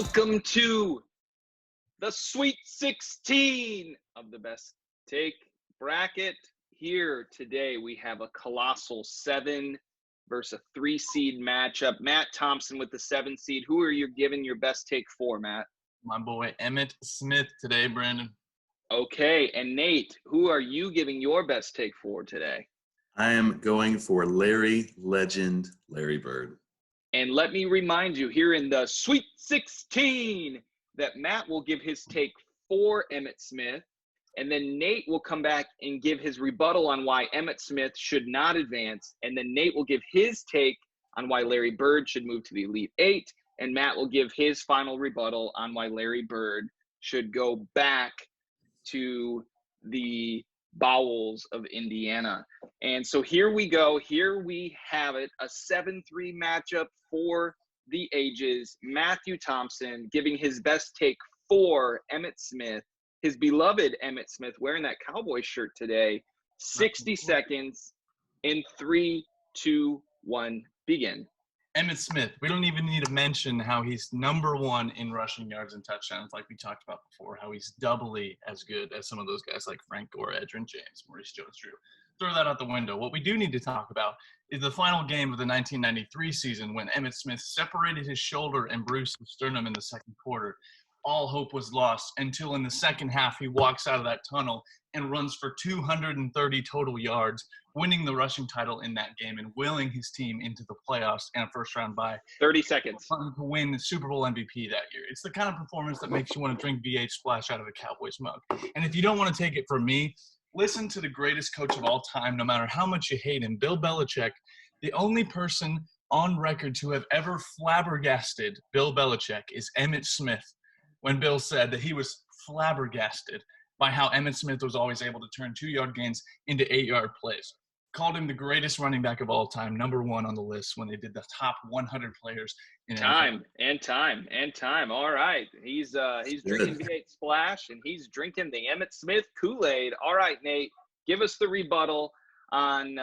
Welcome to the Sweet 16 of the Best Take bracket. Here today we have a colossal 7 versus a 3 seed matchup. Matt Thompson with the 7 seed. Who are you giving your best take for, Matt? My boy Emmitt Smith today, Brandon. Okay, and Nate, who are you giving your best take for today? I am going for Larry Bird. And let me remind you here in the Sweet 16 that Matt will give his take for Emmitt Smith, and then Nate will come back and give his rebuttal on why Emmitt Smith should not advance, and then Nate will give his take on why Larry Bird should move to the Elite Eight, and Matt will give his final rebuttal on why Larry Bird should go back to the bowels of Indiana. And so here we go. Here we have it, a 7-3 matchup for the ages. Matthew Thompson giving his best take for Emmitt Smith, his beloved Emmitt Smith, wearing that Cowboy shirt today. 60 seconds in 3, 2, 1, begin. Emmitt Smith, we don't even need to mention how he's #1 in rushing yards and touchdowns, like we talked about before, how he's doubly as good as some of those guys like Frank Gore, Edgerrin James, Maurice Jones-Drew. Throw that out the window. What we do need to talk about is the final game of the 1993 season when Emmitt Smith separated his shoulder and bruised his sternum in the second quarter. All hope was lost until in the second half he walks out of that tunnel and runs for 230 total yards, winning the rushing title in that game and willing his team into the playoffs and a first-round bye. 30 seconds. To win the Super Bowl MVP that year. It's the kind of performance that makes you want to drink V8 Splash out of a Cowboys mug. And if you don't want to take it from me, listen to the greatest coach of all time, no matter how much you hate him, Bill Belichick, the only person on record to have ever flabbergasted Bill Belichick is Emmitt Smith, when Bill said that he was flabbergasted by how Emmitt Smith was always able to turn 2-yard gains into 8-yard plays. Called him the greatest running back of all time, #1 on the list when they did the top 100 players in Time. All right. He's drinking V8 Splash, and he's drinking the Emmitt Smith Kool-Aid. All right, Nate, give us the rebuttal on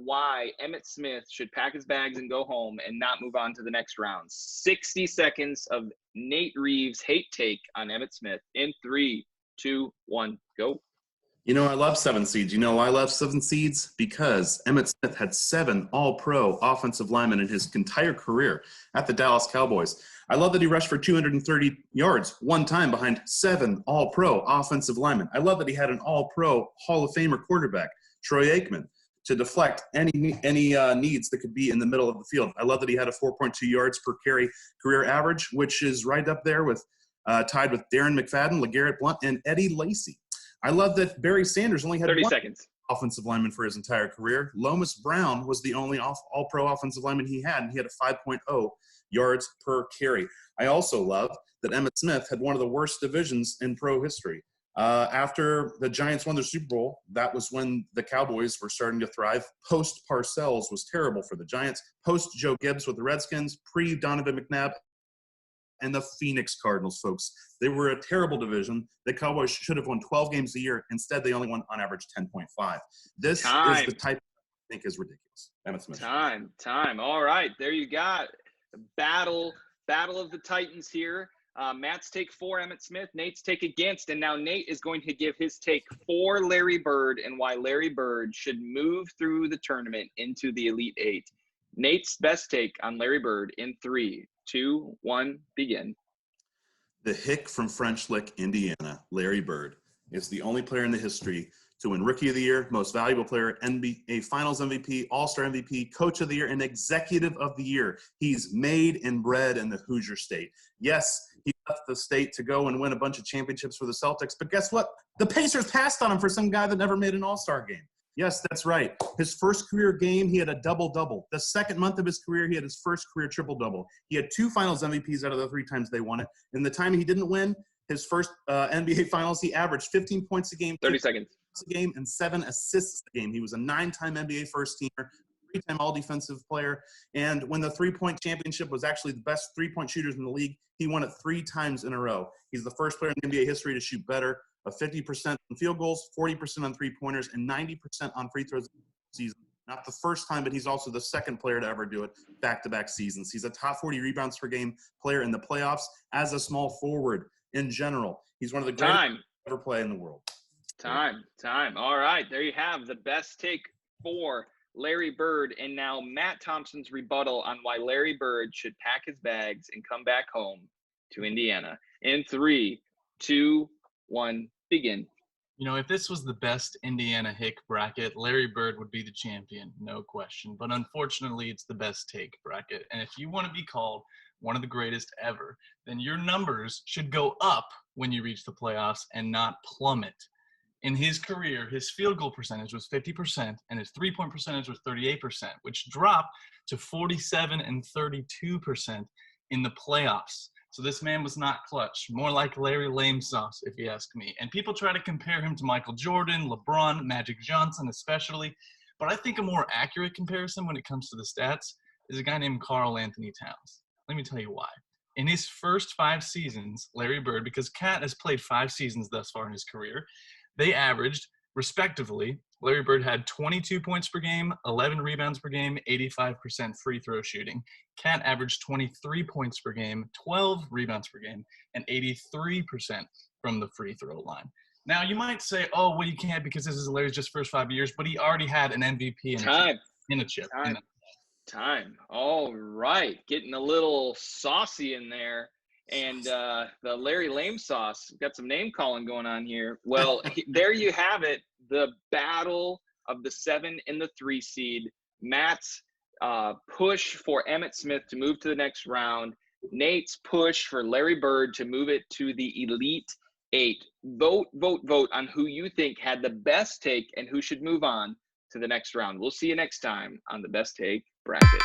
why Emmitt Smith should pack his bags and go home and not move on to the next round. 60 seconds of Nate Reeves' hate take on Emmitt Smith in 3, 2, 1, go. You know, I love 7 seeds. You know why I love 7 seeds? Because Emmitt Smith had 7 all-pro offensive linemen in his entire career at the Dallas Cowboys. I love that he rushed for 230 yards one time behind 7 all-pro offensive linemen. I love that he had an all-pro Hall of Famer quarterback, Troy Aikman, to deflect any needs that could be in the middle of the field. I love that he had a 4.2 yards per carry career average, which is right up there with tied with Darren McFadden, LeGarrette Blount, and Eddie Lacy. I love that Barry Sanders only had 30 one seconds. Offensive lineman for his entire career. Lomas Brown was the only all-pro offensive lineman he had, and he had a 5.0 yards per carry. I also love that Emmitt Smith had one of the worst divisions in pro history. After the Giants won their Super Bowl, that was when the Cowboys were starting to thrive. Post-Parcells was terrible for the Giants. Post-Joe Gibbs with the Redskins, pre-Donovan McNabb, and the Phoenix Cardinals, folks. They were a terrible division. The Cowboys should have won 12 games a year. Instead, they only won on average 10.5. This is the type I think is ridiculous. Emmitt Smith. Time. All right, there you got battle of the Titans here. Matt's take for Emmitt Smith, Nate's take against, and now Nate is going to give his take for Larry Bird and why Larry Bird should move through the tournament into the Elite Eight. Nate's best take on Larry Bird in 3, 2, 1, begin. The hick from French Lick, Indiana, Larry Bird, is the only player in the history to win Rookie of the Year, Most Valuable Player, NBA Finals MVP, All-Star MVP, Coach of the Year, and Executive of the Year. He's made and bred in the Hoosier State. Yes, he left the state to go and win a bunch of championships for the Celtics, but guess what? The Pacers passed on him for some guy that never made an All-Star game. Yes, that's right. His first career game, he had a double-double. The second month of his career, he had his first career triple-double. He had 2 Finals MVPs out of the 3 times they won it. And the time he didn't win his first NBA Finals, he averaged 15 points a game. 30 seconds. A game and 7 assists a game. He was a 9-time NBA first-teamer, 3-time all-defensive player. And when the three-point championship was actually the best three-point shooters in the league, he won it 3 times in a row. He's the first player in NBA history to shoot better of 50% on field goals, 40% on three-pointers, and 90% on free throws this season Not the first time, but he's also the second player to ever do it back-to-back seasons. He's a top 40 rebounds per game player in the playoffs as a small forward in general. He's one of the greatest to ever play in the world. Time. All right, there you have the best take for Larry Bird. And now Matt Thompson's rebuttal on why Larry Bird should pack his bags and come back home to Indiana. In 3, 2, 1, begin. You know, if this was the best Indiana Hick bracket, Larry Bird would be the champion, no question. But unfortunately, it's the best take bracket. And if you want to be called one of the greatest ever, then your numbers should go up when you reach the playoffs and not plummet. In his career, his field goal percentage was 50% and his three-point percentage was 38%, which dropped to 47 and 32% in the playoffs. So this man was not clutch, more like Larry Lame sauce, if you ask me. And people try to compare him to Michael Jordan, LeBron, Magic Johnson especially. But I think a more accurate comparison when it comes to the stats is a guy named Karl Anthony Towns. Let me tell you why. In his first 5 seasons, Larry Bird, because Cat has played 5 seasons thus far in his career, they averaged, respectively, Larry Bird had 22 points per game, 11 rebounds per game, 85% free throw shooting. Cat averaged 23 points per game, 12 rebounds per game, and 83% from the free throw line. Now, you might say, oh, well, you can't because this is Larry's just first 5 years, but he already had an MVP in a chip. Time. All right. Getting a little saucy in there. And the Larry Lame sauce, got some name calling going on here. Well, there you have it. The battle of the 7 and the 3 seed. Matt's push for Emmitt Smith to move to the next round. Nate's push for Larry Bird to move it to the Elite 8. Vote on who you think had the best take and who should move on to the next round. We'll see you next time on the Best Take Bracket.